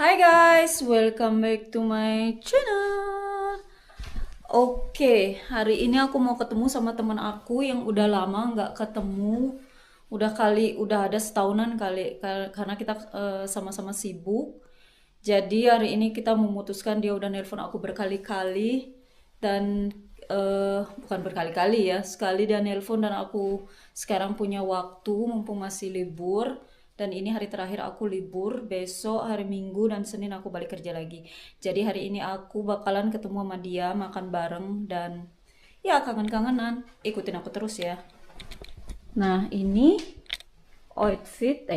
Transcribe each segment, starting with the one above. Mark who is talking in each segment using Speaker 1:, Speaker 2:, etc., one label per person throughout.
Speaker 1: Hai guys, welcome back to my channel. Oke, hari ini aku mau ketemu sama teman aku yang udah lama nggak ketemu. Udah ada setahunan kali karena kita sama-sama sibuk. Jadi hari ini kita memutuskan, dia udah nelpon aku berkali-kali dan bukan berkali-kali ya, sekali dia nelpon dan aku sekarang punya waktu mumpung masih libur. Dan ini hari terakhir aku libur, besok hari Minggu dan Senin aku balik kerja lagi. Jadi hari ini aku bakalan ketemu sama dia, makan bareng dan ya kangen-kangenan. Ikutin aku terus ya. Nah ini outfit.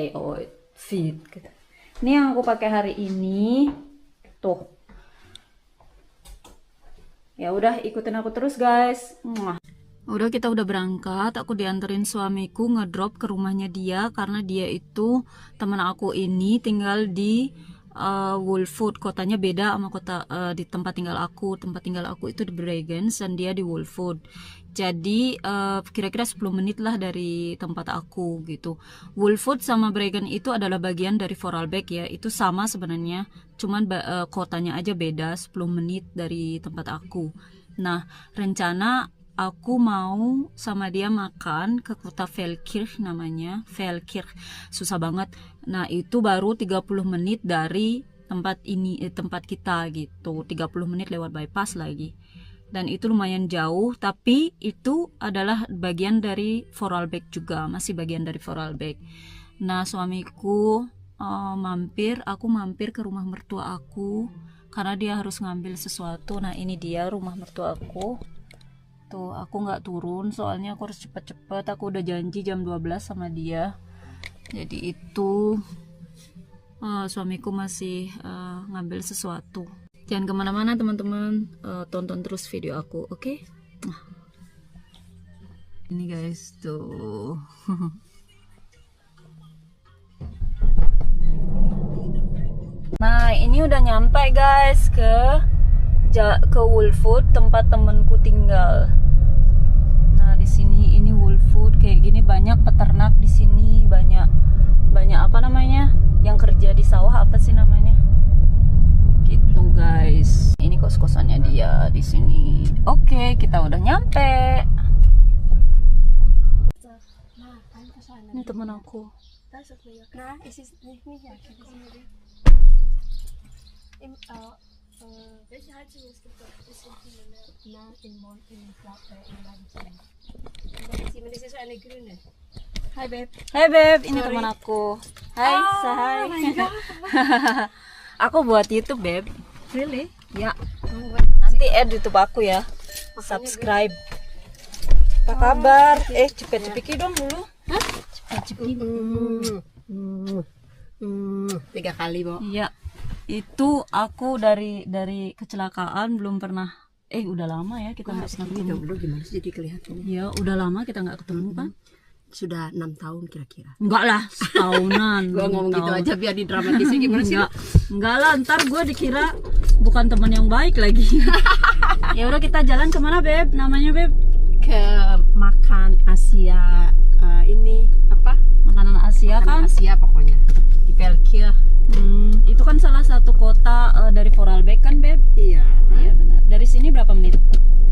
Speaker 1: Ini yang aku pakai hari ini. Tuh. Ya udah ikutin aku terus guys. Udah kita udah berangkat, aku dianterin suamiku ngedrop ke rumahnya dia karena dia itu teman aku ini tinggal di Wolfwood, kotanya beda sama kota di tempat tinggal aku. Tempat tinggal aku itu di Bregenz dan dia di Wolfwood. Jadi kira-kira 10 menit lah dari tempat aku gitu. Wolfwood sama Bregenz itu adalah bagian dari Vorarlberg ya, itu sama sebenarnya, cuman kotanya aja beda 10 menit dari tempat aku. Nah rencana aku mau sama dia makan ke kota Feldkirch, namanya Feldkirch, susah banget. Nah itu baru 30 menit dari tempat kita gitu, 30 menit lewat bypass lagi. Dan itu lumayan jauh, tapi itu adalah bagian dari Vorarlberg juga, masih bagian dari Vorarlberg. Nah suamiku aku mampir ke rumah mertua aku karena dia harus ngambil sesuatu. Nah ini dia rumah mertua aku. Tuh, aku nggak turun soalnya aku harus cepet-cepet. Aku udah janji jam 12 sama dia. Jadi itu suamiku masih ngambil sesuatu. Jangan kemana-mana teman-teman, tonton terus video aku, oke? Ini guys tuh. Nah ini udah nyampe guys ke Wolfwood, tempat temenku tinggal. Nah di sini ini Wolfwood kayak gini, banyak peternak di sini, banyak apa namanya yang kerja di sawah, apa sih namanya? Gitu guys. Ini kos-kosannya dia di sini. Oke, kita udah nyampe. Ini temen aku.
Speaker 2: Nah, welche Heizung es gibt doch ein bisschen viele mehr. Na, in Leipzig. Das ist ja so eine grüne. Hi babe.
Speaker 1: Hai babe, ini teman aku. Hai, say. Aku buat YouTube babe.
Speaker 2: Really?
Speaker 1: Ya. Nanti add YouTube aku ya. Subscribe. Apa kabar? Cepet-cepet dong dulu.
Speaker 2: Hah? Cepet-cepet. 3 kali, Bo.
Speaker 1: Iya. Itu aku dari kecelakaan belum pernah, udah lama ya kita nggak pernah ketemu.
Speaker 2: Udah gimana sih jadi kelihatan?
Speaker 1: Ya udah lama kita nggak ketemu kan.
Speaker 2: Sudah 6 tahun kira-kira.
Speaker 1: Enggak lah, setahunan.
Speaker 2: Gua ngomong gitu aja biar didramatisnya gimana sih?
Speaker 1: Enggak lah, ntar gue dikira bukan teman yang baik lagi. Ya udah kita jalan kemana beb? Namanya beb?
Speaker 2: Ke makan Asia, ini apa?
Speaker 1: Makanan Asia kan?
Speaker 2: Asia pokoknya. Di Feldkirch.
Speaker 1: Itu kan salah satu kota dari Vorarlberg kan beb?
Speaker 2: Iya.
Speaker 1: Iya benar. Dari sini berapa menit?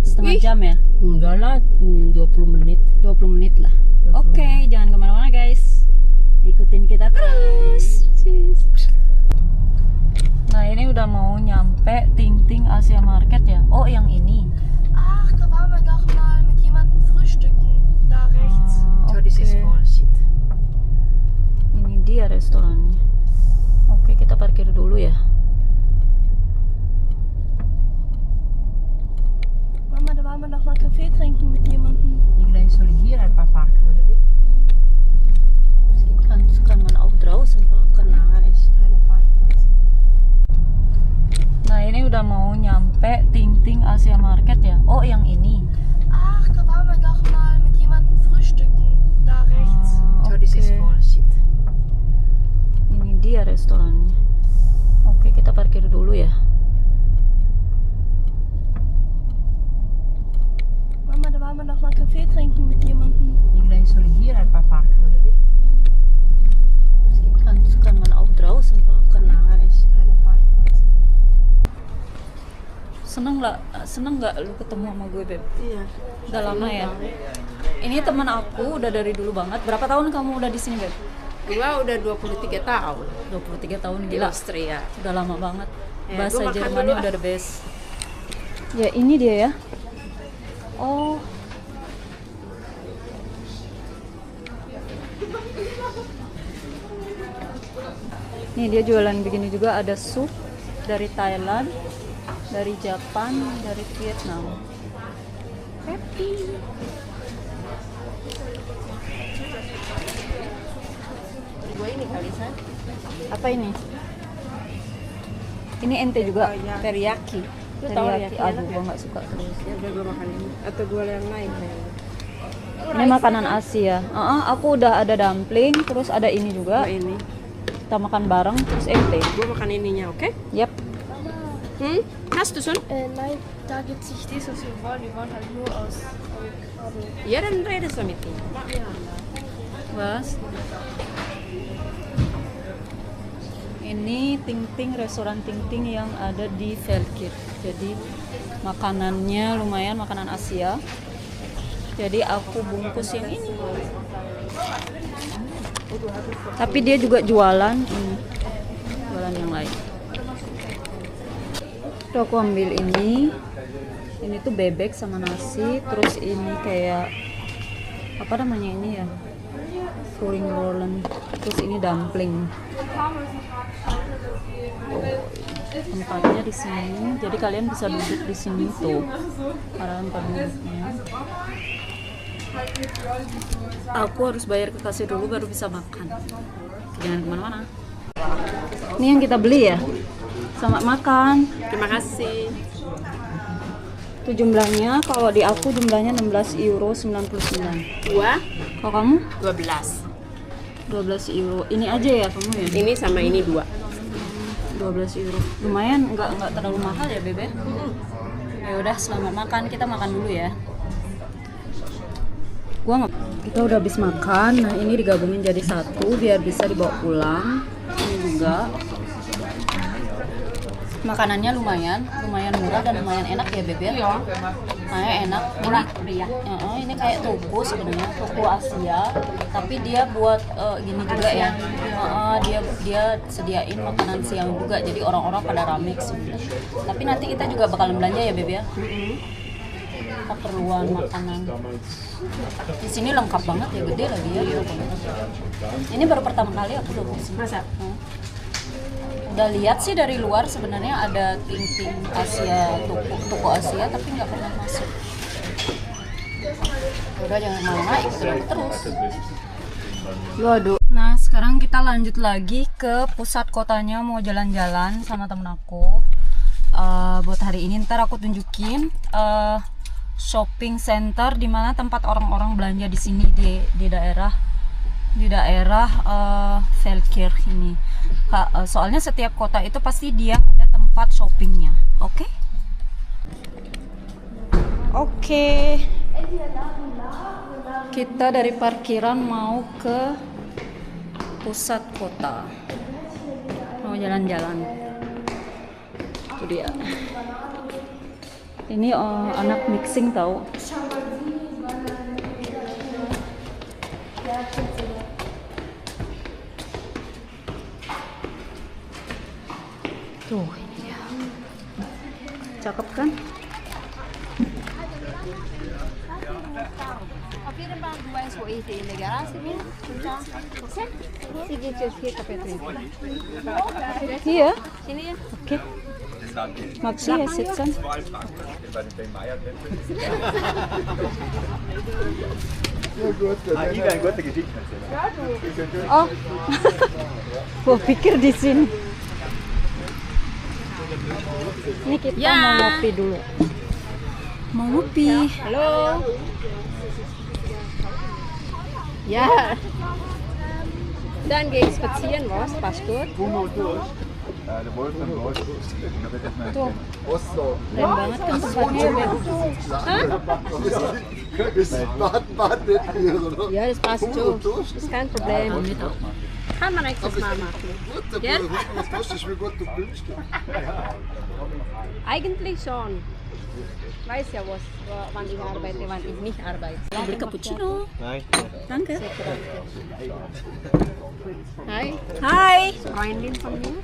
Speaker 1: Setengah jam ya?
Speaker 2: Enggak lah, 20 menit.
Speaker 1: 20 menit lah. Oke, jangan kemana-mana guys. Ikutin kita terus. Nah ini udah mau nyampe Ting Asia Market ya. Oh yang ini.
Speaker 3: Ach, da waren wir doch mal mit jemandem frühstücken, da rechts.
Speaker 2: So, this is bullshit.
Speaker 1: Ini dia restorannya. Oke, kita parkir dulu ya.
Speaker 3: Mama, da waren wir doch mal Kaffee trinken mit jemandem.
Speaker 2: Ich soll hier ein paar parken, oder wie?
Speaker 1: Kann man auch draußen parken.
Speaker 2: Nah, ist keine Parkplatz.
Speaker 1: Nah ini udah mau nyampe Ting Asia Market ya. Oh yang ini.
Speaker 3: Ach, da waren wir doch mal mit jemandem frühstücken, da rechts.
Speaker 2: So, this is bullshit.
Speaker 1: Ini dia restorannya. Oke, kita parkir dulu ya.
Speaker 3: Mama, da waren wir doch mal Kaffee trinken mit jemandem.
Speaker 2: Ich soll hier ein paar parken, oder wie?
Speaker 1: Kann man auch draußen parken.
Speaker 2: Nah, ist keine Parkplatz.
Speaker 1: seneng nggak lu ketemu sama gue, Beb?
Speaker 2: Iya.
Speaker 1: Udah lama ya. Ini teman aku udah dari dulu banget. Berapa tahun kamu udah di sini, Beb?
Speaker 2: Gua udah 23 tahun.
Speaker 1: 23 tahun,
Speaker 2: Di
Speaker 1: gila.
Speaker 2: Austria.
Speaker 1: Udah lama banget.
Speaker 2: Ya,
Speaker 1: Bahasa
Speaker 2: gua makan
Speaker 1: Jermannya
Speaker 2: dulu,
Speaker 1: udah the best. Ya, ini dia ya. Oh. Nih dia jualan begini juga, ada sup dari Thailand, dari Jepang, dari Vietnam. Happy.
Speaker 2: Gua ini kali San.
Speaker 1: Apa ini? Ini ente juga?
Speaker 2: Teriyaki. Lu tahu
Speaker 1: Teriyaki.
Speaker 2: ya?
Speaker 1: Aduh, gua nggak suka terus.
Speaker 2: Ya udah gua makan ini. Atau gua yang lain kayaknya.
Speaker 1: Ini makanan Asia. Aku udah ada dumpling, terus ada ini juga.
Speaker 2: Gua ini.
Speaker 1: Kita makan bareng, terus ente.
Speaker 2: Gua makan ininya, oke?
Speaker 1: Yep.
Speaker 2: Hast du schon?
Speaker 3: Nein, da gibt es nicht das, was wir wollen. Wir wollen halt nur aus Avocado.
Speaker 2: Ya dan redest du mit ihm.
Speaker 1: Was? Ini Ting Ting, restoran Ting Ting yang ada di Velkit. Jadi makanannya lumayan, makanan Asia. Jadi aku bungkus yang ini. Tapi dia juga jualan ini, jualan yang lain. Tuh aku ambil ini. Ini tuh bebek sama nasi. Terus ini kayak apa namanya ini ya? Puring rollen. Terus ini dumpling. Tempatnya di sini. Jadi kalian bisa duduk di sini tuh. Para tempat duduknya. Aku harus bayar ke kasir dulu baru bisa makan. Jangan kemana-mana. Ini yang kita beli ya. Selamat makan.
Speaker 2: Terima kasih.
Speaker 1: Itu jumlahnya, kalau di aku jumlahnya 16,99 €.
Speaker 2: Gua
Speaker 1: Kalau kamu
Speaker 2: 12.
Speaker 1: 12 euro. Ini aja ya kamu ya?
Speaker 2: Ini sama ini 2.
Speaker 1: 12 euro. Lumayan, nggak terlalu mahal ya, Bebe? Ya udah, selamat makan. Kita makan dulu ya. Kita udah habis makan. Nah, ini digabungin jadi satu biar bisa dibawa pulang. Ini juga. Makanannya lumayan murah dan lumayan enak ya, Bebe. Iya. Nah, enak. Murah, meriah. Ini kayak toko sebenarnya, toko Asia. Tapi dia buat gini juga ya. Dia sediain makanan siang juga. Jadi orang-orang pada rame kesini. Tapi nanti kita juga bakalan belanja ya, Bebe ya. Keperluan makanan. Di sini lengkap banget ya, gede lagi ya. Ini baru pertama kali aku udah kesini.
Speaker 2: Masa?
Speaker 1: Udah lihat sih dari luar sebenarnya ada Ting Ting Asia, toko Asia, tapi nggak pernah masuk. Udah jangan lama-lama, ikutin aku terus. Waduh. Nah sekarang kita lanjut lagi ke pusat kotanya, mau jalan-jalan sama temen aku. Buat hari ini ntar aku tunjukin shopping center di mana tempat orang-orang belanja di sini di daerah Velkir ini. Soalnya setiap kota itu pasti dia ada tempat shoppingnya. Oke? Kita dari parkiran mau ke pusat kota, mau jalan-jalan. Itu dia. Ini anak mixing tahu. Tuh ini dia. Cakep kan?
Speaker 2: Op jeden Fall, du weißt, wo ich die in der Garage bin. Okay? Sie geht jetzt hier Kaffee trinken.
Speaker 1: Hier?
Speaker 2: Sini ya?
Speaker 1: Oke. Maxi ya sitzen.
Speaker 4: Iga ein guter Geschichte.
Speaker 1: Oh. Gua pikir di sini. Ini kita mau ngopi dulu. Mau ngopi.
Speaker 2: Halo. Ja. Dann gehe ich spazieren, was? Passt gut?
Speaker 4: Der Wolf am Wolf. Da wird erstmal
Speaker 1: Tuh,
Speaker 4: Oslo.
Speaker 1: keren banget kan tempatnya ya, Beb.
Speaker 4: Baden nicht hier, oder?
Speaker 2: Ja, das passt schon. Das ist kein Problem. Kann man nächstes Mal machen.
Speaker 4: Gut,
Speaker 2: Ja?
Speaker 4: was kostet, wie gut du günstig.
Speaker 2: Eigentlich schon. Weiß ja, wann ich arbeite, wann ich nicht arbeite.
Speaker 1: Beli cappuccino.
Speaker 4: Nein.
Speaker 1: Danke.
Speaker 2: Hi,
Speaker 1: Hai.
Speaker 2: Freundin von mir.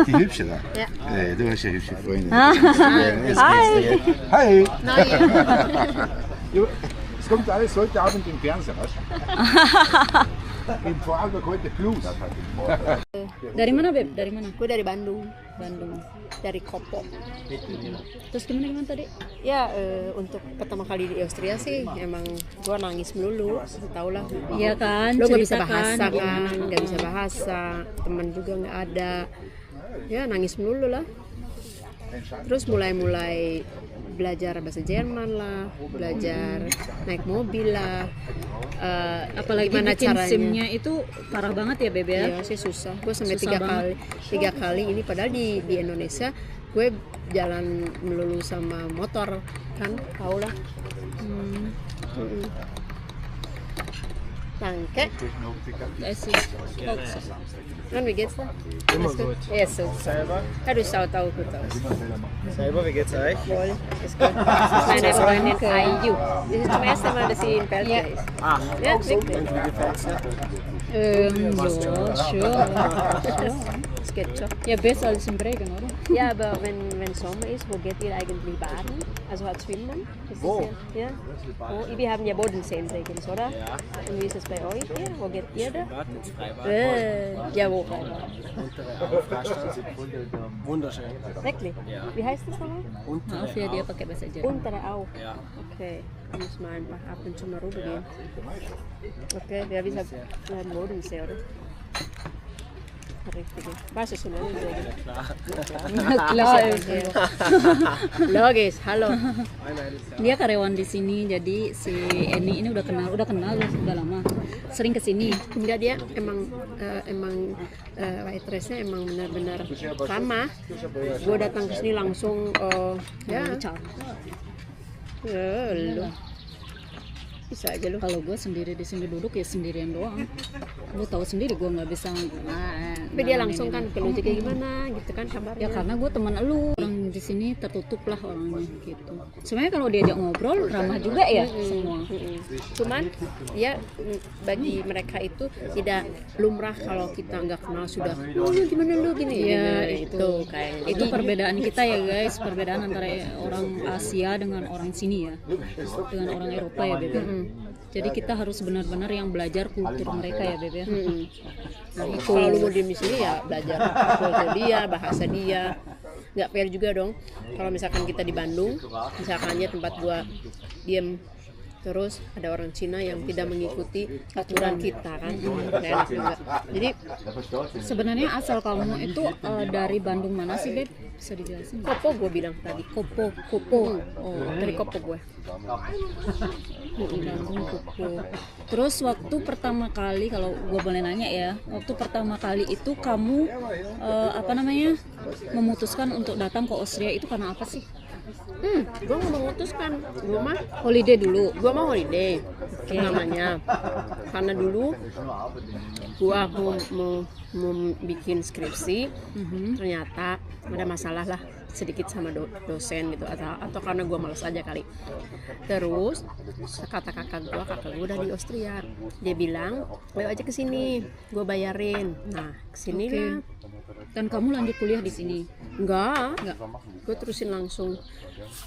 Speaker 4: Die hübsche da.
Speaker 2: Ja.
Speaker 4: Du hast ja hübsche Freunde.
Speaker 1: Hi.
Speaker 4: Hi!
Speaker 2: Neue.
Speaker 4: Es kommt alles heute Abend im Fernsehen, weißt du? Im Vorarlberg heute Blut.
Speaker 1: Dari mana, Beb? Dari mana?
Speaker 2: Gue dari Bandung,
Speaker 1: Bandung.
Speaker 2: dari Kopo.
Speaker 1: Terus gimana tadi?
Speaker 2: Ya, untuk pertama kali di Austria sih emang gue nangis melulu, tau lah.
Speaker 1: Iya kan,
Speaker 2: Lo nggak bisa
Speaker 1: ceritakan
Speaker 2: bahasa kan,
Speaker 1: gimana.
Speaker 2: nggak bisa bahasa, teman juga nggak ada. Ya nangis melulu lah. Terus mulai belajar bahasa Jerman lah, belajar naik mobil lah.
Speaker 1: Apalagi
Speaker 2: Gimana
Speaker 1: bikin
Speaker 2: caranya?
Speaker 1: SIM-nya itu parah banget ya, Beb ya?
Speaker 2: Iya sih susah. Gue sampai
Speaker 1: Susah
Speaker 2: tiga kali ini padahal di Indonesia gue jalan melulu sama motor kan, tau lah. Danke.
Speaker 1: Es ist auch so.
Speaker 2: Und wie geht's dir? Alles gut? Ja, so.
Speaker 5: Selber?
Speaker 2: Ja, du schaut auch gut aus.
Speaker 5: Selber, wie geht's euch?
Speaker 2: Wohl, ist gut. Das ist meine Freundin Ayu. Das ist zum ersten Mal, dass sie in Belgien ist.
Speaker 5: Ah,
Speaker 2: Ja, wirklich.
Speaker 5: und wie gefällt's dir?
Speaker 1: Ja, schön.
Speaker 2: Es geht schon.
Speaker 1: Ja, besser als im Regen, oder?
Speaker 2: Ja, aber wenn Sommer ist, wo geht ihr eigentlich baden? Also hat Schwimmen? Das
Speaker 5: Wo?
Speaker 2: Ist ja, wo? Wir haben ja Bodensee übrigens, oder?
Speaker 5: Ja.
Speaker 2: Und wie ist es bei euch hier? Wo geht ihr da?
Speaker 5: Bad ins Freibad.
Speaker 2: Ja, wo?
Speaker 5: Untere Aufrastraße. Wunderschön.
Speaker 2: Wirklich?
Speaker 5: Ja.
Speaker 2: Wie heißt das nochmal?
Speaker 5: Untere
Speaker 1: Maaf ya, dia pakai bahasa Jerman.
Speaker 2: Untere auch.
Speaker 5: Ja.
Speaker 2: Okay, da muss man einfach ab und zu mal rübergehen. Okay, ja, wie gesagt, wir haben Bodensee, oder? Richtig. Was ist schon
Speaker 1: Klar,
Speaker 2: Logis, halo.
Speaker 1: dia karyawan di sini, jadi si Eni ini udah kenal udah lama, sering kesini.
Speaker 2: Enggak, dia emang waitressnya emang benar-benar ramah. Gue datang ke sini langsung ya lu bisa aja lu.
Speaker 1: Kalau gue sendiri di sini duduk ya sendirian doang. Lu tahu sendiri gue nggak bisa.
Speaker 2: Tapi dia langsung kan ke lu juga gimana gitu kan kabarnya.
Speaker 1: Ya karena gue teman lu, orang di sini tertutup lah orangnya gitu. Sebenarnya kalau diajak ngobrol ramah juga ya semua.
Speaker 2: Cuman ya bagi mereka itu tidak lumrah kalau kita nggak kenal sudah lu gimana lu gini
Speaker 1: Ya
Speaker 2: itu kayak
Speaker 1: itu perbedaan kita ya guys, perbedaan antara orang Asia dengan orang sini ya, dengan orang Eropa ya Beb. Jadi kita harus benar-benar yang belajar kultur mereka ya Beb ya.
Speaker 2: Nah, kalau lu mau diem di sini ya belajar kultur dia, bahasa dia. Nggak fair juga dong kalau misalkan kita di Bandung, misalkan aja tempat gua diem terus ada orang Cina yang tidak mengikuti aturan kita kan, nggak enak juga. Jadi
Speaker 1: Sebenarnya asal kamu itu dari Bandung mana sih Beb? Bisa dijelasin?
Speaker 2: Kopo gue bilang tadi.
Speaker 1: Kopo.
Speaker 2: Oh, dari Kopo gue.
Speaker 1: Bandung Kopo. Terus waktu pertama kali, kalau gue boleh nanya ya, waktu pertama kali itu kamu memutuskan untuk datang ke Austria itu karena apa sih?
Speaker 2: Gue nggak memutuskan, gue mah
Speaker 1: Holiday dulu.
Speaker 2: holiday namanya. Karena dulu gue mau bikin skripsi, ternyata ada masalah lah sedikit sama dosen gitu, atau karena gue malas aja kali. Terus kata kakak gue udah di Austria, dia bilang ayo aja ke sini, gue bayarin. Nah kesini lah.
Speaker 1: Dan kamu lanjut kuliah di sini?
Speaker 2: Enggak. Gue terusin langsung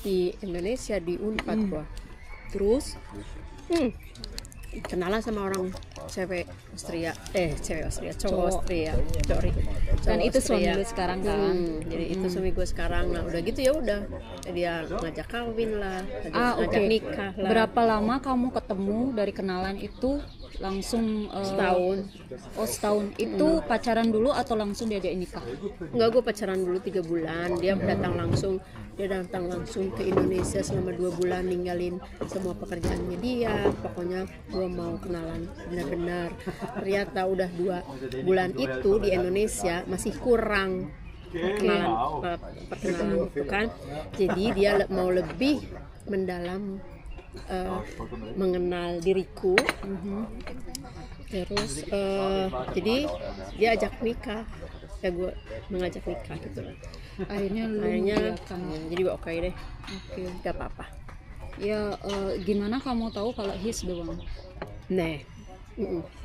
Speaker 2: di Indonesia di Unpad gua.
Speaker 1: Terus
Speaker 2: Kenalan sama orang cowok Austria. Sorry.
Speaker 1: Dan itu suami
Speaker 2: Austria.
Speaker 1: lu sekarang kan?
Speaker 2: Jadi itu suami gue sekarang. Nah udah gitu ya udah. Dia ngajak kawin lah, ngajak
Speaker 1: oke.
Speaker 2: nikah lah.
Speaker 1: Berapa lama kamu ketemu dari kenalan itu langsung
Speaker 2: Setahun.
Speaker 1: Oh setahun. Itu pacaran dulu atau langsung diajak nikah?
Speaker 2: Enggak, gue pacaran dulu 3 bulan. Dia datang langsung ke Indonesia selama 2 bulan, ninggalin semua pekerjaannya dia. Pokoknya gue mau kenalan benar-benar. Ternyata udah 2 bulan itu di Indonesia masih kurang perkenalan itu kan. Jadi dia mau lebih mendalam mengenal diriku. Terus jadi dia ajak nikah, ya gue mengajak nikah gitu lah.
Speaker 1: Akhirnya lu
Speaker 2: Akhirnya
Speaker 1: mengiyakan.
Speaker 2: jadi oke deh,
Speaker 1: Oke.
Speaker 2: gak apa-apa.
Speaker 1: Ya gimana kamu tahu kalau he's the one?
Speaker 2: Nah,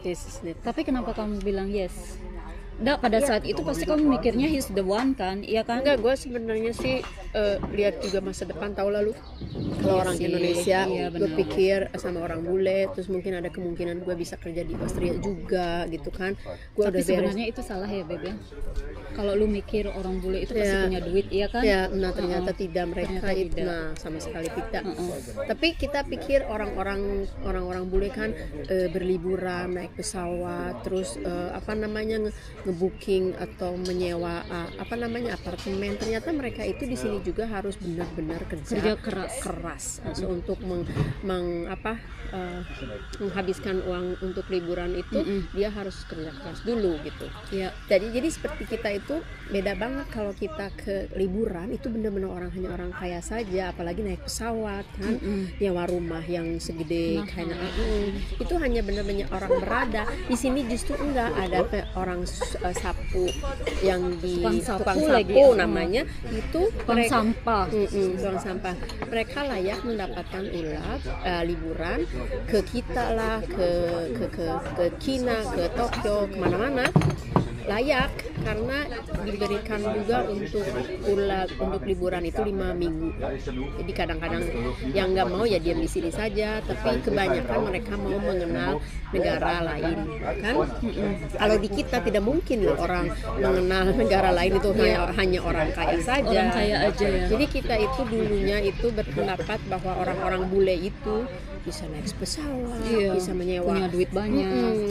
Speaker 2: this is it.
Speaker 1: Tapi kenapa kamu bilang yes? Nggak, pada saat itu pasti kamu mikirnya he's the one kan? Iya kan?
Speaker 2: Enggak, gue sebenarnya sih lihat juga masa depan, tahu lalu kalau orang
Speaker 1: sih,
Speaker 2: Indonesia,
Speaker 1: iya,
Speaker 2: gue
Speaker 1: benar.
Speaker 2: pikir sama orang bule, terus mungkin ada kemungkinan gue bisa kerja di Austria juga gitu kan. Gue
Speaker 1: Tapi
Speaker 2: udah beres.
Speaker 1: sebenarnya itu salah ya Beb ya? Kalau lu mikir orang bule itu pasti
Speaker 2: Ya.
Speaker 1: punya duit, iya kan?
Speaker 2: Ya, nah ternyata tidak, mereka
Speaker 1: Ternyata
Speaker 2: itu,
Speaker 1: tidak.
Speaker 2: nah sama sekali tidak. Tapi kita pikir orang-orang bule kan berliburan, naik pesawat, terus apa namanya ngebooking atau menyewa apartemen. Ternyata mereka itu di sini juga harus benar-benar
Speaker 1: Kerja keras.
Speaker 2: untuk menghabiskan uang untuk liburan itu. Dia harus kerja keras dulu gitu.
Speaker 1: Iya.
Speaker 2: Jadi seperti kita itu beda banget. Kalau kita ke liburan itu benar-benar hanya orang kaya saja, apalagi naik pesawat kan, nyewa rumah yang segede kayak itu hanya benar-benar orang berada. Di sini justru enggak ada orang sapu yang di
Speaker 1: Tukang sapu lagi,
Speaker 2: namanya itu
Speaker 1: Tukang sampah.
Speaker 2: tukang sampah. Mereka layak mendapatkan liburan ke kita lah, ke China, ke Tokyo, kemana-mana layak, karena diberikan juga untuk liburan itu 5 minggu. Jadi kadang-kadang yang nggak mau ya diam di sini saja, tapi kebanyakan mereka mau mengenal negara lain kan. Kalau di kita tidak mungkin loh orang mengenal negara lain itu hanya orang kaya saja.
Speaker 1: Orang kaya aja ya.
Speaker 2: Jadi kita itu dulunya itu berpendapat bahwa orang-orang bule itu bisa naik pesawat,
Speaker 1: Iya,
Speaker 2: bisa menyewa,
Speaker 1: punya duit banyak.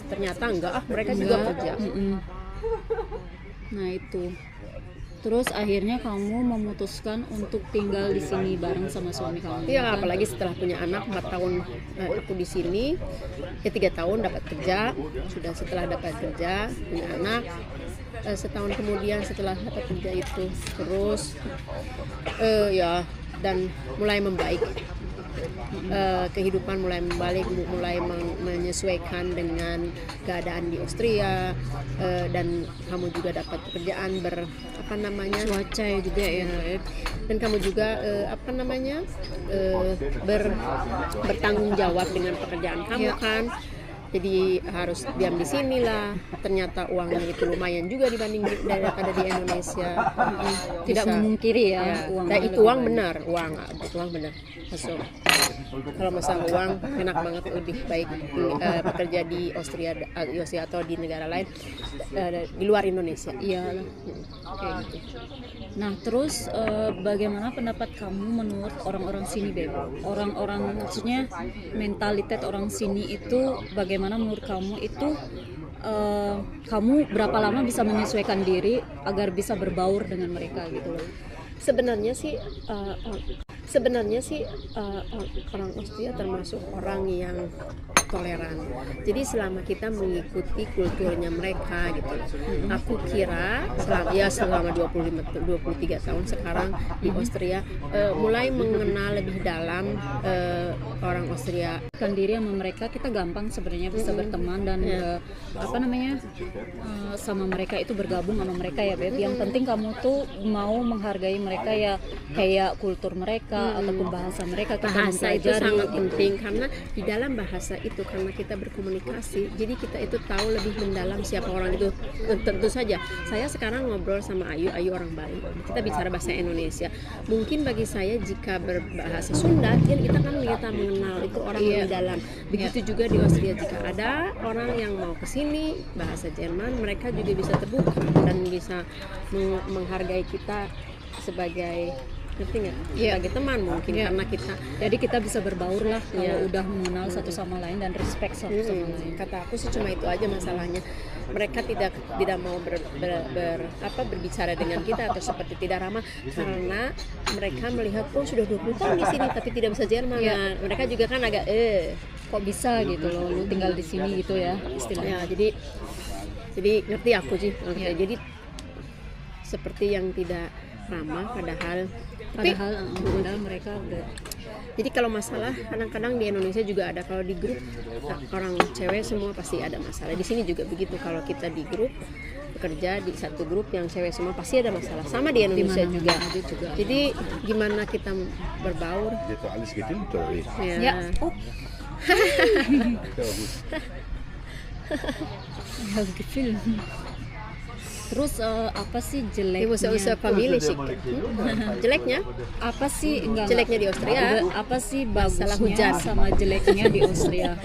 Speaker 2: Ternyata enggak, mereka juga kerja.
Speaker 1: Nah itu. Terus akhirnya kamu memutuskan untuk tinggal di sini bareng sama suami kamu.
Speaker 2: Iya,
Speaker 1: kan?
Speaker 2: apalagi setelah punya anak 4 tahun aku di sini, ya 3 tahun dapat kerja. Sudah setelah dapat kerja, punya anak, setahun kemudian setelah dapat kerja itu terus ya, dan mulai membaik. Kehidupan mulai membalik, mulai menyesuaikan dengan keadaan di Austria, dan kamu juga dapat pekerjaan
Speaker 1: Cuaca juga ya.
Speaker 2: dan kamu juga bertanggung jawab dengan pekerjaan kamu kan. Jadi harus diam di sini lah. Ternyata uangnya itu lumayan juga dibanding daripada di Indonesia.
Speaker 1: Tidak memungkiri ya, uang
Speaker 2: Dan
Speaker 1: lebih
Speaker 2: itu uang
Speaker 1: banyak.
Speaker 2: uang benar. So, kalau masalah uang enak banget, lebih baik bekerja di Austria atau di negara lain di luar Indonesia.
Speaker 1: Iya, kayak gitu. Nah terus bagaimana pendapat kamu menurut orang-orang sini Beb? Orang-orang, maksudnya mentalitas orang sini itu bagaimana menurut kamu itu? Kamu berapa lama bisa menyesuaikan diri agar bisa berbaur dengan mereka gitu loh?
Speaker 2: Sebenarnya sih orang Austria termasuk orang yang toleran. Jadi selama kita mengikuti kulturnya mereka gitu. Aku kira selama 23 tahun sekarang di Austria mulai mengenal lebih dalam orang Austria.
Speaker 1: Kan diri sama mereka kita gampang sebenarnya bisa berteman dan sama mereka itu bergabung sama mereka ya Beb. Yang penting kamu tuh mau menghargai mereka ya, kayak kultur mereka ataupun bahasa mereka kita
Speaker 2: Bahasa itu
Speaker 1: mempelajari.
Speaker 2: sangat penting, karena di dalam bahasa itu, karena kita berkomunikasi, jadi kita itu tahu lebih mendalam siapa orang itu. Tentu saja saya sekarang ngobrol sama Ayu orang Bali, kita bicara bahasa Indonesia. Mungkin bagi saya jika berbahasa Sunda, kita kan mengenal itu orang lebih dalam. Begitu juga di Austria, jika ada orang yang mau ke sini bahasa Jerman, mereka juga bisa terbuka dan bisa menghargai kita sebagai, ngerti nggak? Sebagai teman mungkin, karena kita,
Speaker 1: Jadi kita bisa berbaur lah kalau
Speaker 2: Iya.
Speaker 1: udah mengenal satu sama lain dan respect satu sama lain.
Speaker 2: kata aku sih cuma itu aja masalahnya. Mereka tidak mau berbicara dengan kita atau seperti tidak ramah, karena mereka melihat sudah 20 tahun di sini tapi tidak bisa Jerman. Nah, mereka juga kan agak
Speaker 1: Kok bisa gitu loh, lu tinggal di sini gitu ya istilahnya.
Speaker 2: ya, jadi ngerti aku sih. Jadi seperti yang tidak ramah, padahal
Speaker 1: padahal mereka udah.
Speaker 2: Jadi kalau masalah kadang-kadang di Indonesia juga ada, kalau di grup orang cewek semua pasti ada masalah. Di sini juga begitu, kalau kita di grup bekerja di satu grup yang cewek semua pasti ada masalah. Sama di Indonesia juga. Jadi gimana kita berbaur?
Speaker 4: Gitu alles gefilmt oder wie?
Speaker 1: Ya. Oh. Ya gefilmt. Terus apa sih jeleknya?
Speaker 2: Usaha family sih. Jeleknya?
Speaker 1: Apa sih
Speaker 2: Jeleknya di Austria?
Speaker 1: Apa sih
Speaker 2: Masalah
Speaker 1: bagusnya
Speaker 2: hujan.
Speaker 1: sama jeleknya di Austria?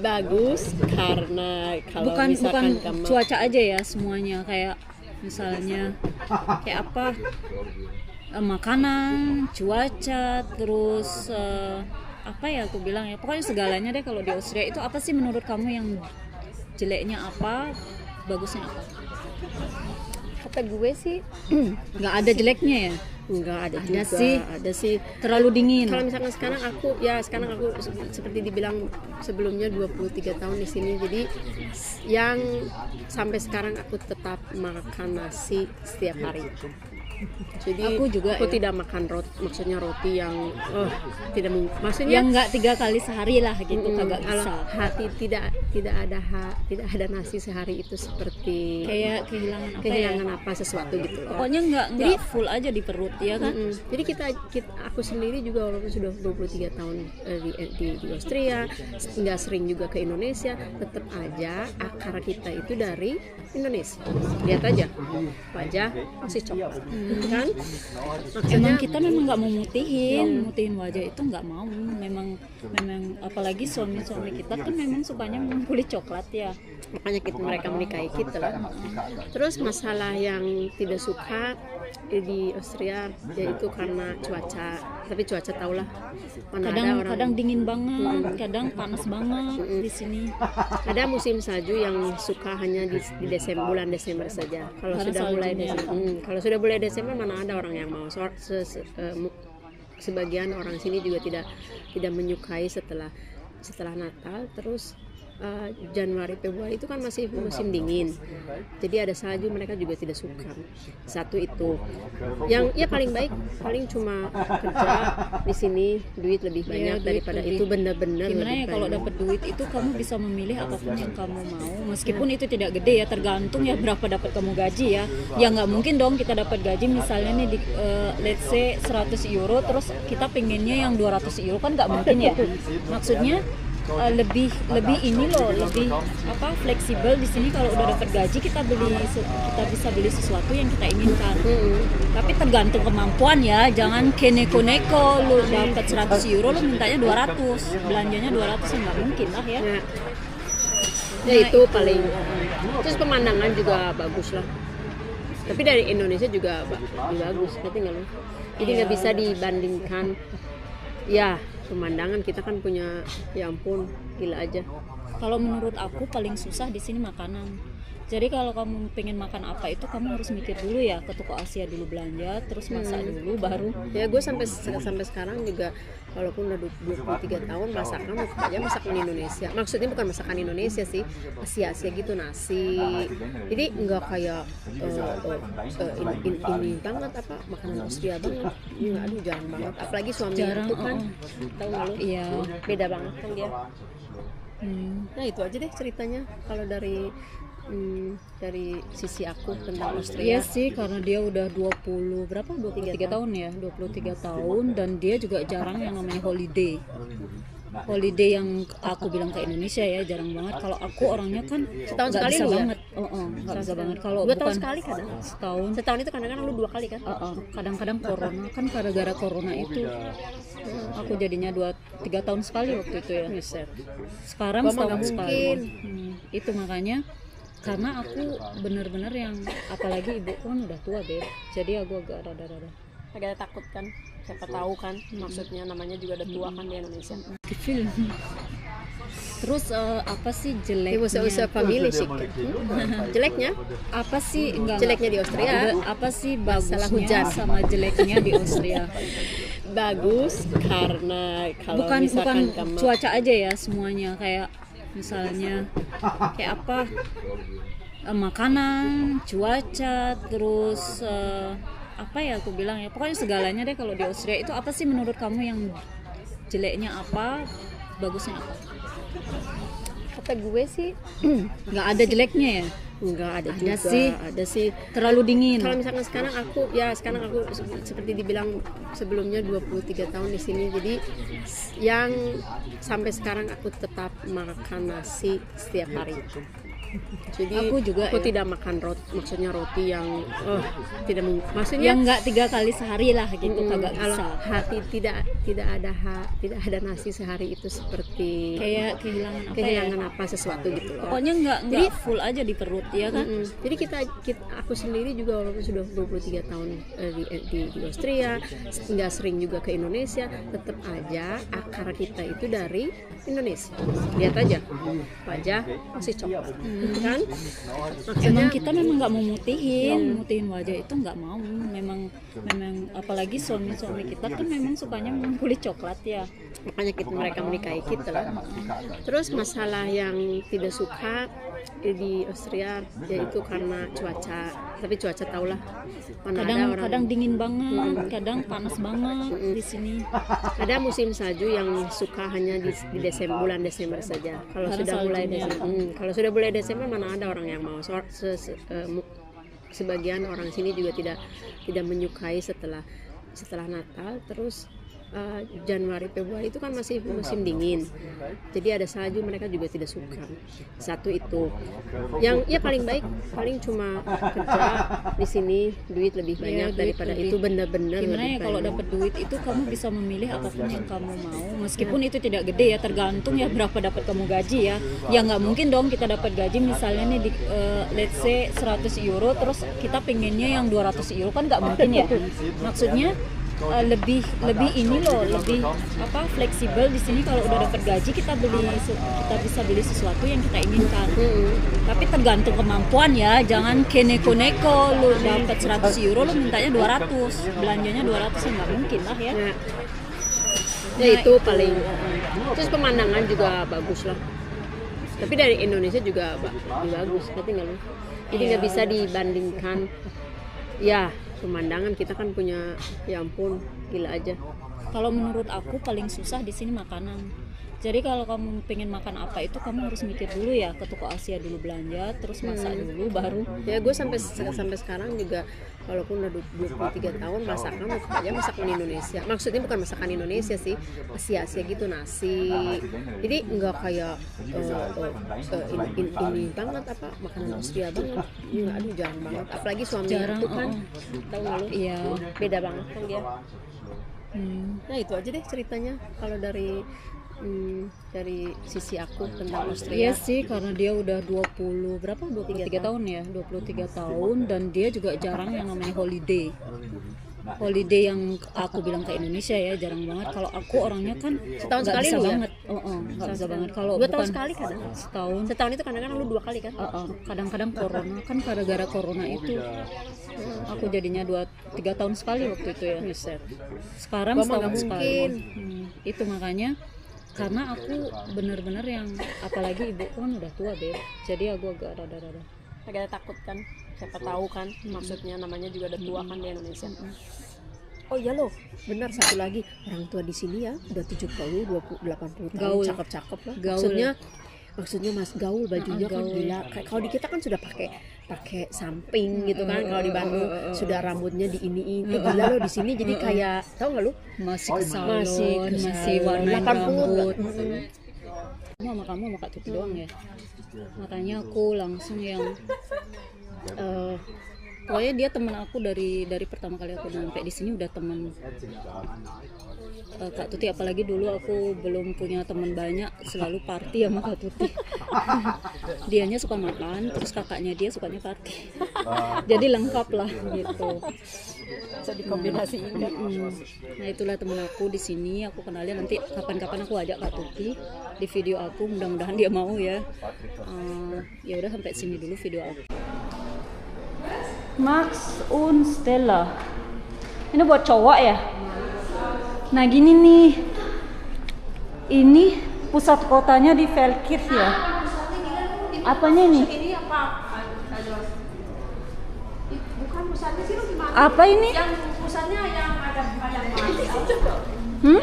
Speaker 2: Bagus karena kalau
Speaker 1: bukan
Speaker 2: misalkan kamu
Speaker 1: cuaca aja ya, semuanya kayak misalnya kayak apa, makanan, cuaca, terus apa ya aku bilang ya, pokoknya segalanya deh. Kalau di Austria itu apa sih menurut kamu yang jeleknya apa, bagusnya apa?
Speaker 2: kata gue sih
Speaker 1: Nggak ada jeleknya ya?
Speaker 2: enggak ada
Speaker 1: Ada
Speaker 2: juga.
Speaker 1: sih.
Speaker 2: Ada sih.
Speaker 1: Terlalu dingin.
Speaker 2: Kalau misalkan sekarang aku seperti dibilang sebelumnya 23 tahun di sini, jadi yang sampai sekarang aku tetap makan nasi setiap hari. Jadi
Speaker 1: Aku juga ya.
Speaker 2: tidak makan roti, maksudnya roti yang tidak maksudnya
Speaker 1: Yang nggak 3 kali sehari lah gitu, kagak
Speaker 2: kalau
Speaker 1: bisa.
Speaker 2: hati tidak ada nasi sehari itu seperti
Speaker 1: Kayak kehilangan apa ya?
Speaker 2: sesuatu gitu loh.
Speaker 1: Pokoknya nggak full aja di perut ya kan?
Speaker 2: Jadi aku sendiri juga walaupun sudah 23 tahun di Austria, nggak sering juga ke Indonesia, tetap aja akar kita itu dari Indonesia. Lihat aja wajah masih coklat, kan?
Speaker 1: Emang kita memang nggak mau mutihin wajah itu, nggak mau. Memang apalagi suami kita kan memang sukanya kulit coklat ya.
Speaker 2: Makanya mereka menikahi kita lah. Terus masalah yang tidak suka di Austria yaitu karena cuaca. Tapi cuaca tahulah, mana ada orang
Speaker 1: Kadang dingin banget, kadang panas banget di sini.
Speaker 2: ada musim salju yang suka hanya di bulan Desember saja. Kalau
Speaker 1: Karena
Speaker 2: sudah mulai
Speaker 1: saljunya.
Speaker 2: Desember, kalau sudah mulai Desember mana ada orang yang mau. Sebagian orang sini juga tidak menyukai setelah Natal. Terus Januari Februari itu kan masih musim dingin, jadi ada salju, mereka juga tidak suka. Satu itu yang ya paling baik, paling cuma kerja di sini duit lebih banyak daripada
Speaker 1: lebih.
Speaker 2: itu benar-benar
Speaker 1: Gimana
Speaker 2: lebih
Speaker 1: ya kalau
Speaker 2: banyak.
Speaker 1: dapat duit itu kamu bisa memilih apapun yang kamu mau, meskipun itu tidak gede ya, tergantung ya berapa dapat kamu gaji ya. Ya nggak mungkin dong kita dapat gaji misalnya nih di let's say 100 euro terus kita pengennya yang 200 euro, kan nggak mungkin ya. Maksudnya lebih ini loh, lebih apa, fleksibel di sini. Kalau udah dapat gaji kita bisa beli sesuatu yang kita inginkan. Tapi tergantung kemampuan ya, jangan neko-neko lu dapat 100 euro lu mintanya 200, belanjanya 200 ya nggak mungkin lah ya.
Speaker 2: Ya itu paling. Terus pemandangan juga bagus lah. Tapi dari Indonesia juga lebih bagus, ngerti nggak lu? Jadi nggak bisa dibandingkan. Ya pemandangan kita kan punya, ya ampun, gila aja.
Speaker 1: Kalau menurut aku paling susah di sini makanan. Jadi kalau kamu pengen makan apa itu kamu harus mikir dulu ya, ke toko Asia dulu belanja, terus masak dulu baru.
Speaker 2: Ya gue sampai sekarang juga walaupun udah 23 tahun masakan aja masakan Indonesia. Maksudnya bukan masakan Indonesia sih, Asia gitu, nasi. Jadi enggak kayak ini banget apa makanan Austria banget. Iya, aduh jarang banget. Apalagi suami
Speaker 1: Jarang,
Speaker 2: itu kan tahu nggak lu?
Speaker 1: Iya.
Speaker 2: Beda banget kan dia. Nah itu aja deh ceritanya kalau dari sisi aku tentang Austria.
Speaker 1: Iya sih, karena dia udah 23 tahun ya, 23 tahun, dan dia juga jarang yang namanya holiday yang aku bilang ke Indonesia ya, jarang banget. Kalau aku orangnya kan
Speaker 2: Setahun
Speaker 1: nggak
Speaker 2: sekali
Speaker 1: bisa
Speaker 2: lu ya?
Speaker 1: banget, nggak bisa banget. Kalau
Speaker 2: 2 tahun
Speaker 1: bukan
Speaker 2: sekali kadang.
Speaker 1: setahun,
Speaker 2: Itu kadang-kadang lu 2 kali kan?
Speaker 1: kadang-kadang corona kan, gara-gara corona itu aku jadinya 2-3 tahun sekali waktu itu ya. Sekarang
Speaker 2: Gua mah
Speaker 1: setahun
Speaker 2: nggak
Speaker 1: sekali.
Speaker 2: mungkin.
Speaker 1: Itu makanya, karena aku bener-bener yang, apalagi ibu kan udah tua deh, jadi aku agak rada-rada
Speaker 2: Agak takut kan, siapa tahu kan, maksudnya namanya juga udah tua kan di Indonesia.
Speaker 1: film. Terus apa sih jeleknya?
Speaker 2: Usaha family sih. Jeleknya?
Speaker 1: Apa sih
Speaker 2: Jeleknya di Austria?
Speaker 1: Apa sih
Speaker 2: Masalah
Speaker 1: bagusnya
Speaker 2: hujan.
Speaker 1: sama jeleknya di Austria?
Speaker 2: Bagus karena kalau
Speaker 1: bukan
Speaker 2: misalkan kamu
Speaker 1: cuaca aja ya, semuanya kayak misalnya kayak apa, makanan, cuaca, terus apa ya aku bilang ya, pokoknya segalanya deh kalau di Austria itu. Apa sih menurut kamu yang jeleknya apa, bagusnya apa?
Speaker 2: Kata gue sih
Speaker 1: Nggak ada jeleknya ya?
Speaker 2: nggak ada
Speaker 1: Ada
Speaker 2: juga.
Speaker 1: sih.
Speaker 2: Ada sih.
Speaker 1: Terlalu dingin.
Speaker 2: Kalau misalkan sekarang aku seperti dibilang sebelumnya 23 tahun di sini, jadi yang sampai sekarang aku tetap makan nasi setiap hari. Jadi
Speaker 1: Aku juga
Speaker 2: aku
Speaker 1: ya.
Speaker 2: tidak makan roti yang maksudnya
Speaker 1: Yang nggak 3 kali sehari lah gitu, kagak
Speaker 2: kalau
Speaker 1: bisa.
Speaker 2: hati tidak ada nasi sehari itu seperti
Speaker 1: Kayak
Speaker 2: kehilangan apa sesuatu gitu loh.
Speaker 1: Pokoknya nggak full aja di perut ya kan?
Speaker 2: Jadi aku sendiri juga walaupun sudah 23 tahun di Austria, nggak sering juga ke Indonesia, tetap aja akar kita itu dari Indonesia. Lihat aja, wajah masih coklat, kan?
Speaker 1: Emang kita memang nggak mau mutihin wajah itu nggak mau. Memang apalagi suami kita kan memang sukanya kulit coklat ya.
Speaker 2: Makanya mereka menikahi kita lah. Terus masalah yang tidak suka di Austria yaitu karena cuaca. Tapi cuaca tahulah, mana ada orang
Speaker 1: Kadang dingin banget, kadang panas banget di sini.
Speaker 2: ada musim salju yang suka hanya di bulan Desember saja. Kalau
Speaker 1: Karena
Speaker 2: sudah mulai
Speaker 1: saljunya.
Speaker 2: Desember, kalau sudah mulai Desember mana ada orang yang mau. Sebagian orang sini juga tidak menyukai setelah Natal. Terus Januari Februari itu kan masih musim dingin, jadi ada salju mereka juga tidak suka. Satu itu yang ya paling cuma kerja di sini duit lebih banyak daripada itu benar-benar
Speaker 1: Gimana ya kalau dapat duit itu kamu bisa memilih apapun yang kamu mau, meskipun itu tidak gede ya, tergantung ya berapa dapat kamu gaji ya. Ya nggak mungkin dong kita dapat gaji misalnya nih di let's say 100 euro terus kita pengennya yang 200 euro, kan nggak mungkin ya. Maksudnya lebih ini loh, lebih fleksibel di sini. Kalau udah dapat gaji kita bisa beli sesuatu yang kita inginkan. Tapi tergantung kemampuan ya, jangan neko-neko lu dapat 100 euro lu mintanya 200, belanjanya 200 ya nggak mungkin lah ya.
Speaker 2: Ya itu paling. Terus pemandangan juga bagus lah. Tapi dari Indonesia juga bagus, ngerti nggak lu? Jadi nggak bisa dibandingkan. Ya pemandangan kita kan punya, ya ampun, gila aja.
Speaker 1: Kalau menurut aku paling susah di sini makanan. Jadi kalau kamu pengen makan apa itu kamu harus mikir dulu ya, ke toko Asia dulu belanja, terus masak dulu baru.
Speaker 2: Ya gue sampai sekarang juga walaupun udah 23 tahun masakan tetap aja masakan Indonesia. Maksudnya bukan masakan Indonesia sih, Asia gitu, nasi. Jadi nggak kayak ini banget makanan Austria banget. Nggak, aduh jarang banget. Apalagi suami itu kan, tahu nggak lu?
Speaker 1: Iya.
Speaker 2: Beda banget kan dia. Nah itu aja deh ceritanya kalau dari sisi aku tentang Austria.
Speaker 1: Iya sih, karena dia udah 23 tahun ya, 23 tahun, dan dia juga jarang yang namanya holiday yang aku bilang ke Indonesia ya, jarang banget. Kalau aku orangnya kan
Speaker 2: Setahun
Speaker 1: nggak
Speaker 2: sekali
Speaker 1: bisa
Speaker 2: lu ya?
Speaker 1: banget, nggak bisa banget. Kalau
Speaker 2: 2 tahun
Speaker 1: bukan
Speaker 2: sekali kadang.
Speaker 1: setahun,
Speaker 2: Itu kadang-kadang lu 2 kali kan?
Speaker 1: kadang-kadang corona kan, gara-gara corona itu aku jadinya 2-3 tahun sekali waktu itu ya. Sekarang
Speaker 2: Gua mah
Speaker 1: setahun
Speaker 2: nggak
Speaker 1: sekali.
Speaker 2: mungkin.
Speaker 1: Itu makanya karena aku bener-bener yang, apalagi ibuku kan udah tua Beb, jadi aku agak rada-rada
Speaker 2: Agak takut kan, siapa tahu kan, maksudnya namanya juga udah tua kan di Indonesia. Oh iya loh, benar, satu lagi, orang tua di sini ya udah 70, 20, 80 tahun,
Speaker 1: Gaul.
Speaker 2: cakep-cakep lah.
Speaker 1: Gaul.
Speaker 2: Maksudnya mas gaul, bajunya kan gila. Kalau di kita kan sudah pakai samping gitu kan, kalau di Bandung sudah rambutnya di iniin. Gila loh di sini jadi kayak, tahu nggak lu?
Speaker 1: masih ke salon, masih warnain
Speaker 2: 80
Speaker 1: rambut. Sama kamu sama Kak Tuti doang ya, makanya aku langsung yang pokoknya dia teman aku dari pertama kali aku nyampe di sini udah teman. Kak Tuti, apalagi dulu aku belum punya teman banyak, selalu party sama Kak Tuti. Dianya suka makan, terus kakaknya dia sukanya party. Jadi lengkap lah gitu.
Speaker 2: Bisa dikombinasiin.
Speaker 1: Nah itulah temen aku di sini, aku kenalnya nanti kapan-kapan aku ajak Kak Tuti di video aku, mudah-mudahan dia mau ya. Ya udah sampai sini dulu video aku. Max und Stella. Ini buat cowok ya? Nah gini nih, ini pusat kotanya di Feldkirch ya. Apanya nih?
Speaker 2: Ini apa? Bukan pusatnya sih, lu gimana?
Speaker 1: Apa ini?
Speaker 2: Yang pusatnya yang ada
Speaker 1: Hmm?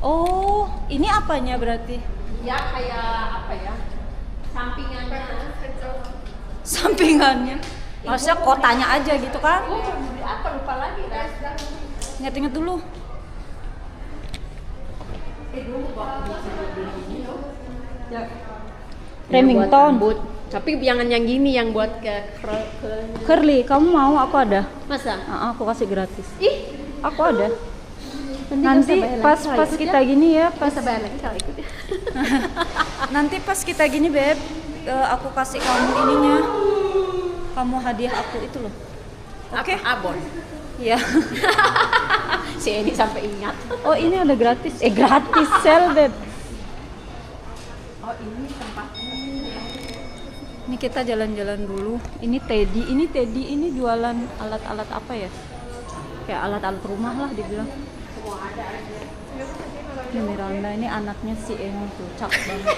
Speaker 1: Oh, ini apanya berarti?
Speaker 2: ya kayak apa ya? Sampingannya.
Speaker 1: Sampingannya. Maksudnya kotanya aja gitu kan?
Speaker 2: Beli apa lupa lagi dah.
Speaker 1: Ingat-ingat dulu. Remington.
Speaker 2: Tapi jangan yang gini yang buat ke
Speaker 1: Curly, kamu mau? Aku ada.
Speaker 2: masa?
Speaker 1: Aku kasih gratis.
Speaker 2: Ih,
Speaker 1: Aku ada.
Speaker 2: nggak
Speaker 1: Nanti
Speaker 2: usah bayar
Speaker 1: pas
Speaker 2: lagi,
Speaker 1: pas
Speaker 2: ikut
Speaker 1: kita gini ya, pas
Speaker 2: bisa bayar lagi kalau ikut.
Speaker 1: nanti pas kita gini beb, aku kasih kamu ininya. Kamu hadiah aku itu loh. Oke?
Speaker 2: Abon.
Speaker 1: Iya.
Speaker 2: Si ini sampai ingat.
Speaker 1: Oh ini ada gratis. Gratis sel beb.
Speaker 2: Oh ini tempatnya.
Speaker 1: Ini kita jalan-jalan dulu. Ini Teddy, ini jualan alat-alat apa ya? Kayak alat-alat rumah lah dibilang. Ini Miranda, ini anaknya si Emi tuh, cakep banget.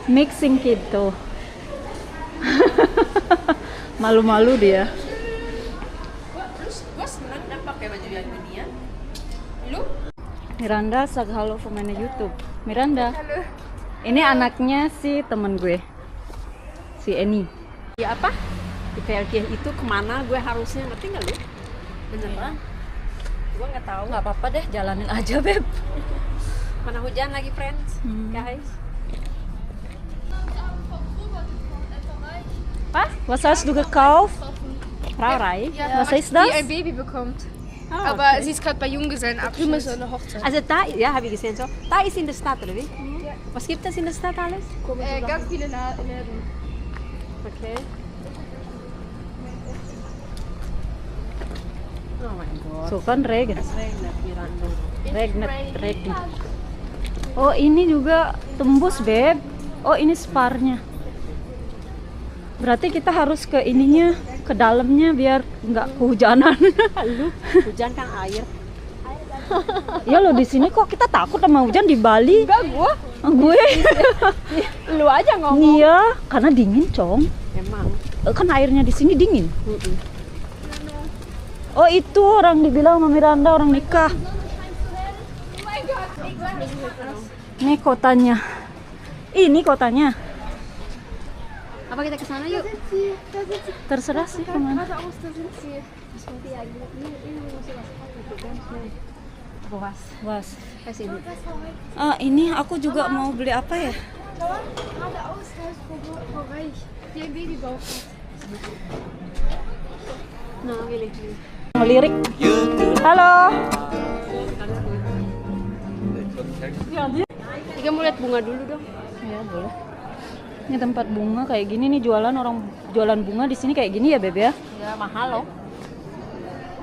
Speaker 1: Mixing kid tuh. Malu-malu dia.
Speaker 2: Gua senang dah pakai baju yang ginian. Lu?
Speaker 1: Miranda, say halo pemain YouTube. Miranda. Halo. Ini anaknya si temen gue. Si Eni.
Speaker 2: Ya apa? Di PLK itu kemana gue harusnya, ngerti nggak lu? Beneran? Gue nggak tahu.
Speaker 1: Nggak apa-apa deh, jalanin aja beb.
Speaker 2: Mana hujan lagi friends, guys.
Speaker 1: Was? Was hast du gekauft? Brauerei? Was ist das?
Speaker 3: Die ein Baby bekommt. Aber sie ist gerade bei Junggesellenabschied. So eine Hochzeit.
Speaker 2: Also da, ja, habe ich gesehen so. Da ist in der Stadt, oder wie?
Speaker 3: Ja.
Speaker 2: Was gibt es in der Stadt alles?
Speaker 3: Ganz viele Läden.
Speaker 2: Okay. Oh mein Gott.
Speaker 1: So kan Regen.
Speaker 2: Regnet, Miranda.
Speaker 1: Regnet. Oh ini juga tembus beb. Oh ini sparnya. Berarti kita harus ke ininya, ke dalamnya biar nggak kehujanan.
Speaker 2: Lu hujan kan air.
Speaker 1: Ya lo di sini kok kita takut sama hujan di Bali?
Speaker 2: Enggak gua.
Speaker 1: Gue.
Speaker 2: Lu aja ngomong.
Speaker 1: Iya, karena dingin, Cong.
Speaker 2: Emang.
Speaker 1: Kan airnya di sini dingin. Oh itu orang dibilang sama Miranda orang nikah. Ini kotanya. Ini kotanya.
Speaker 2: Apa kita ke sana yuk?
Speaker 1: Terserah sih kemana.
Speaker 3: Geradeaus, da sind sie.
Speaker 2: Was?
Speaker 1: Was.
Speaker 2: Ke sini.
Speaker 1: Ini aku juga mau beli apa ya?
Speaker 3: Geradeaus, da ist Frau Reich, die ein Baby braucht.
Speaker 2: Nah, pilih.
Speaker 1: Ngelirik. Halo.
Speaker 2: Kita mau lihat bunga dulu dong.
Speaker 1: Ya boleh. Ini tempat bunga kayak gini nih, jualan orang jualan bunga di sini kayak gini ya beb ya?
Speaker 2: Ya mahal loh.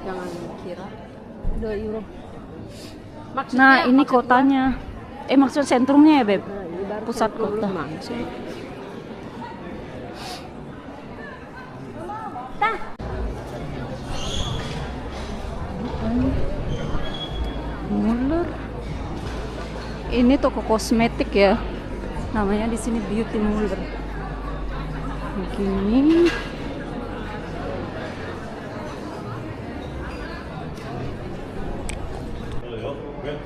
Speaker 2: Jangan kira.
Speaker 1: 2 euro.
Speaker 2: Maksudnya,
Speaker 1: Nah ini kotanya. Maksud sentrumnya ya beb?
Speaker 2: Nah, ini baru
Speaker 1: Pusat
Speaker 2: sentrum
Speaker 1: kota.
Speaker 2: langsung.
Speaker 1: Muller. Ini toko kosmetik ya. Namanya di sini Beauty Muller. Begini.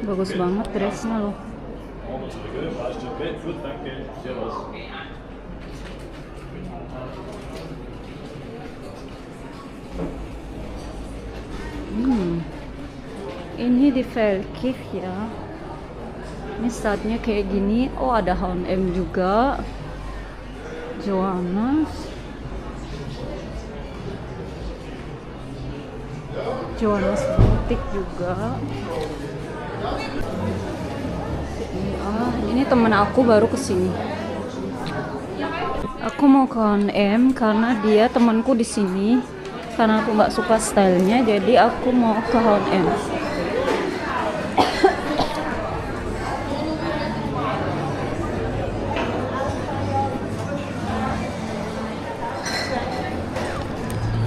Speaker 1: Bagus banget dressnya loh. Ini di Velkif ya. Ini startnya kayak gini. Oh ada H&M juga, Johannes Boutique juga. Ini temen aku baru kesini. Aku mau ke H&M karena dia temanku di sini. Karena aku nggak suka stylenya, jadi aku mau ke H&M.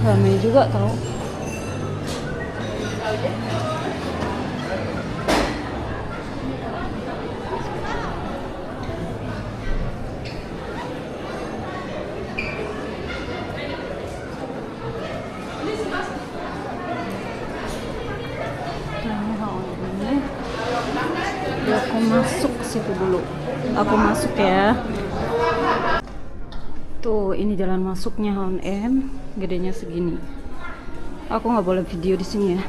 Speaker 1: Ramai juga tau. Jadi aku masuk ke situ dulu. Aku masuk ya. Tuh, ini jalan masuknya H&M, gedenya segini. Aku nggak boleh video di sini ya.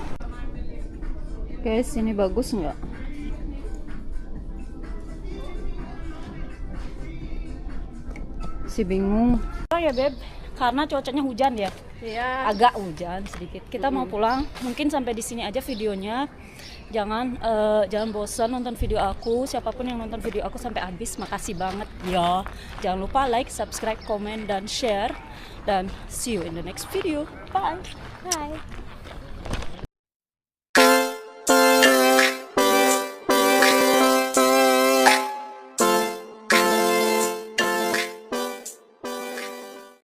Speaker 1: Guys, ini bagus nggak? Si bingung. Oh ya Beb, karena cuacanya hujan ya.
Speaker 2: Iya.
Speaker 1: Agak hujan sedikit. Kita mau pulang. Mungkin sampai di sini aja videonya. Jangan bosan nonton video aku. Siapapun yang nonton video aku sampai habis, makasih banget ya. Jangan lupa like, subscribe, komen, dan share. Dan see you in the next video. Bye.
Speaker 2: Bye.